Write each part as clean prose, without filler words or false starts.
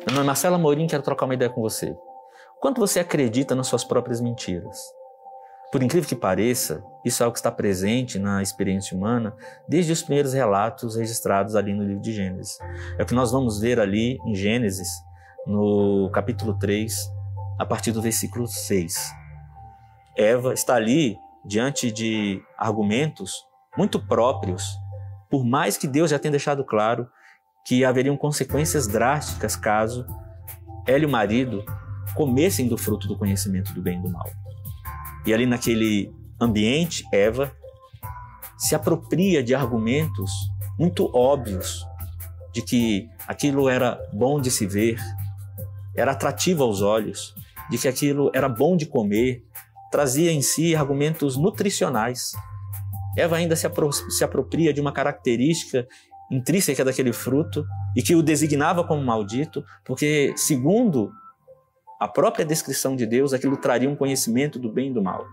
Meu nome é Marcelo Amorim, quero trocar uma ideia com você. Quanto você acredita nas suas próprias mentiras? Por incrível que pareça, isso é algo que está presente na experiência humana desde os primeiros relatos registrados ali no livro de Gênesis. É o que nós vamos ver ali em Gênesis, no capítulo 3, a partir do versículo 6. Eva está ali diante de argumentos muito próprios, por mais que Deus já tenha deixado claro que haveriam consequências drásticas caso ela e o marido comessem do fruto do conhecimento do bem e do mal. E ali naquele ambiente, Eva se apropria de argumentos muito óbvios de que aquilo era bom de se ver, era atrativo aos olhos, de que aquilo era bom de comer, trazia em si argumentos nutricionais. Eva ainda se apropria de uma característica intrínseca daquele fruto e que o designava como maldito, porque, segundo a própria descrição de Deus, aquilo traria um conhecimento do bem e do mal.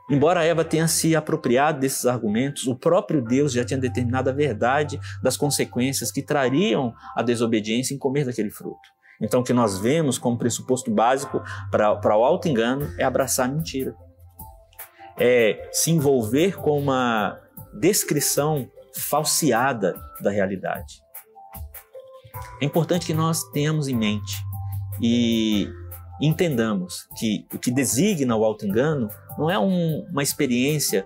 Embora Eva tenha se apropriado desses argumentos, o próprio Deus já tinha determinado a verdade das consequências que trariam a desobediência em comer daquele fruto. Então, o que nós vemos como pressuposto básico para o auto-engano é abraçar a mentira. É se envolver com uma descrição falseada da realidade. É importante que nós tenhamos em mente e entendamos que o que designa o auto-engano não é uma experiência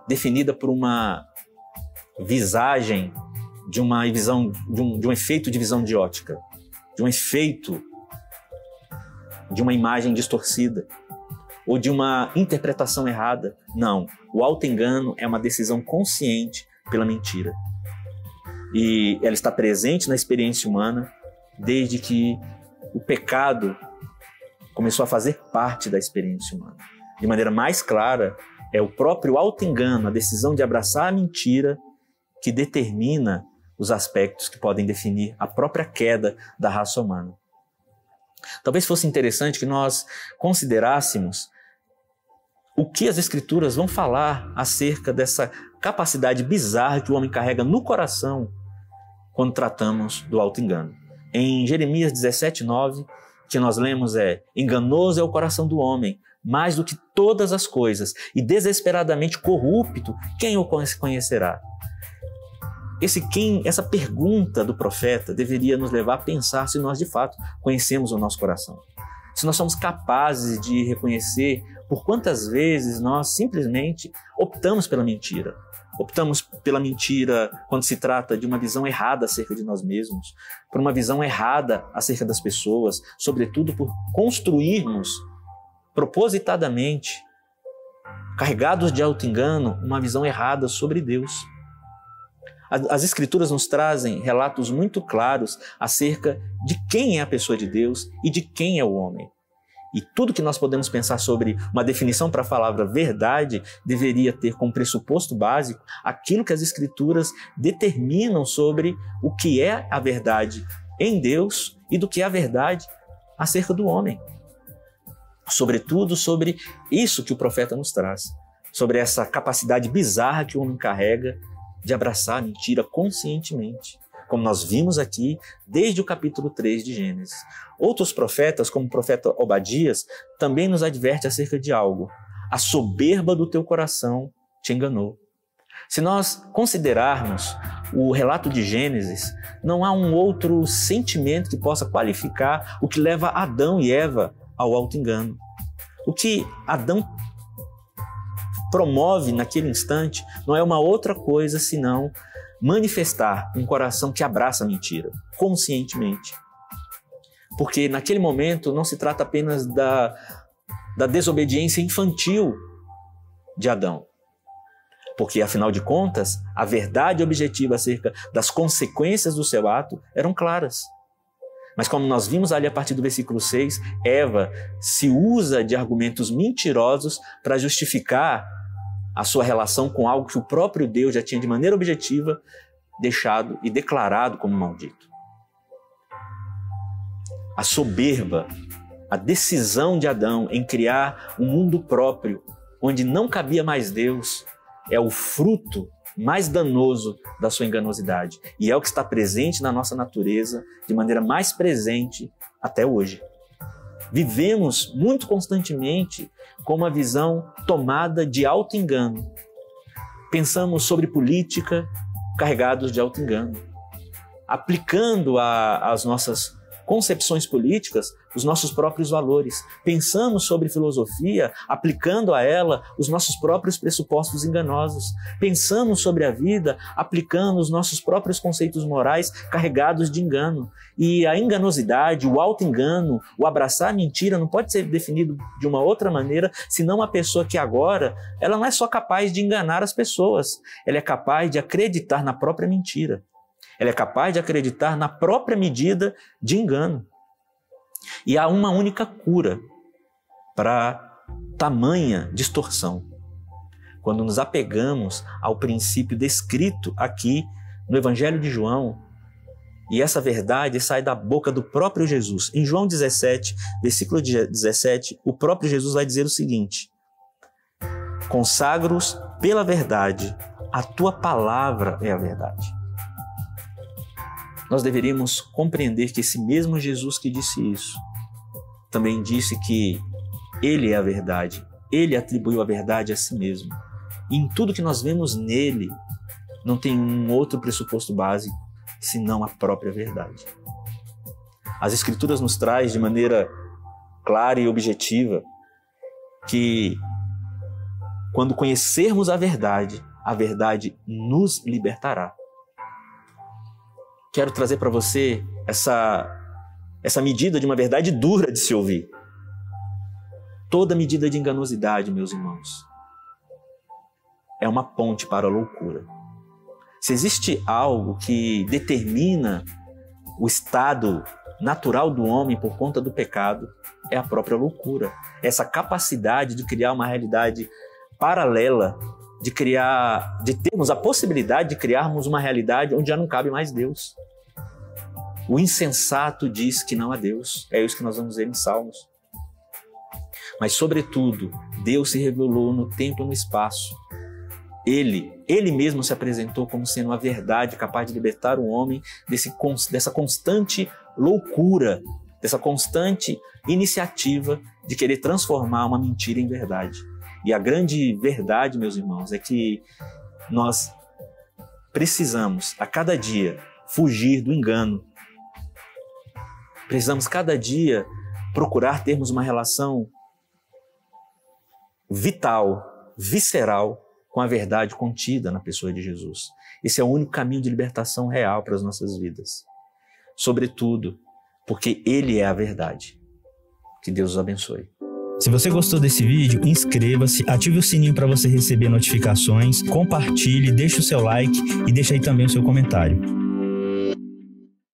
definida por uma visagem de uma visão, de um efeito de visão de ótica, de um efeito de uma imagem distorcida ou de uma interpretação errada. Não, o auto-engano é uma decisão consciente pela mentira. E ela está presente na experiência humana desde que o pecado começou a fazer parte da experiência humana. De maneira mais clara, é o próprio auto-engano, a decisão de abraçar a mentira, que determina os aspectos que podem definir a própria queda da raça humana. Talvez fosse interessante que nós considerássemos o que as Escrituras vão falar acerca dessa capacidade bizarra que o homem carrega no coração quando tratamos do auto-engano. Em Jeremias 17:9, que nós lemos enganoso é o coração do homem, mais do que todas as coisas, e desesperadamente corrupto, quem o conhecerá? Essa pergunta do profeta deveria nos levar a pensar se nós de fato conhecemos o nosso coração. Se nós somos capazes de reconhecer por quantas vezes nós simplesmente optamos pela mentira. Optamos pela mentira quando se trata de uma visão errada acerca de nós mesmos, por uma visão errada acerca das pessoas, sobretudo por construirmos propositadamente, carregados de auto-engano, uma visão errada sobre Deus. As Escrituras nos trazem relatos muito claros acerca de quem é a pessoa de Deus e de quem é o homem. E tudo que nós podemos pensar sobre uma definição para a palavra verdade deveria ter como pressuposto básico aquilo que as Escrituras determinam sobre o que é a verdade em Deus e do que é a verdade acerca do homem. Sobretudo sobre isso que o profeta nos traz, sobre essa capacidade bizarra que o homem carrega de abraçar a mentira conscientemente, como nós vimos aqui desde o capítulo 3 de Gênesis. Outros profetas, como o profeta Obadias, também nos adverte acerca de algo. A soberba do teu coração te enganou. Se nós considerarmos o relato de Gênesis, não há um outro sentimento que possa qualificar o que leva Adão e Eva ao auto-engano. O que Adão promove naquele instante não é uma outra coisa senão manifestar um coração que abraça a mentira, conscientemente. Porque naquele momento não se trata apenas da desobediência infantil de Adão. Porque, afinal de contas, a verdade objetiva acerca das consequências do seu ato eram claras. Mas como nós vimos ali a partir do versículo 6, Eva se usa de argumentos mentirosos para justificar a sua relação com algo que o próprio Deus já tinha de maneira objetiva deixado e declarado como maldito. A soberba, a decisão de Adão em criar um mundo próprio, onde não cabia mais Deus, é o fruto mais danoso da sua enganosidade. E é o que está presente na nossa natureza de maneira mais presente até hoje. Vivemos muito constantemente com uma visão tomada de auto-engano. Pensamos sobre política carregados de auto-engano, aplicando às nossas concepções políticas os nossos próprios valores. Pensamos sobre filosofia, aplicando a ela os nossos próprios pressupostos enganosos. Pensamos sobre a vida, aplicando os nossos próprios conceitos morais carregados de engano. E a enganosidade, o auto-engano, o abraçar a mentira não pode ser definido de uma outra maneira, senão uma pessoa que agora, ela não é só capaz de enganar as pessoas, ela é capaz de acreditar na própria mentira. Ela é capaz de acreditar na própria medida de engano. E há uma única cura para tamanha distorção. Quando nos apegamos ao princípio descrito aqui no Evangelho de João, e essa verdade sai da boca do próprio Jesus. Em João 17, versículo 17, o próprio Jesus vai dizer o seguinte: consagro-os pela verdade, a tua palavra é a verdade. Nós deveríamos compreender que esse mesmo Jesus que disse isso, também disse que Ele é a verdade, Ele atribuiu a verdade a si mesmo. E em tudo que nós vemos nele, não tem um outro pressuposto base, senão a própria verdade. As Escrituras nos trazem de maneira clara e objetiva que quando conhecermos a verdade nos libertará. Quero trazer para você essa medida de uma verdade dura de se ouvir. Toda medida de enganosidade, meus irmãos, é uma ponte para a loucura. Se existe algo que determina o estado natural do homem por conta do pecado, é a própria loucura. Essa capacidade de criar uma realidade paralela, de termos a possibilidade de criarmos uma realidade onde já não cabe mais Deus. O insensato diz que não há Deus. É isso que nós vamos ver em Salmos. Mas, sobretudo, Deus se revelou no tempo e no espaço. Ele mesmo se apresentou como sendo a verdade capaz de libertar o homem dessa constante loucura, dessa constante iniciativa de querer transformar uma mentira em verdade. E a grande verdade, meus irmãos, é que nós precisamos, a cada dia, fugir do engano. Precisamos, cada dia, procurar termos uma relação vital, visceral, com a verdade contida na pessoa de Jesus. Esse é o único caminho de libertação real para as nossas vidas. Sobretudo, porque Ele é a verdade. Que Deus os abençoe. Se você gostou desse vídeo, inscreva-se, ative o sininho para você receber notificações, compartilhe, deixe o seu like e deixe aí também o seu comentário.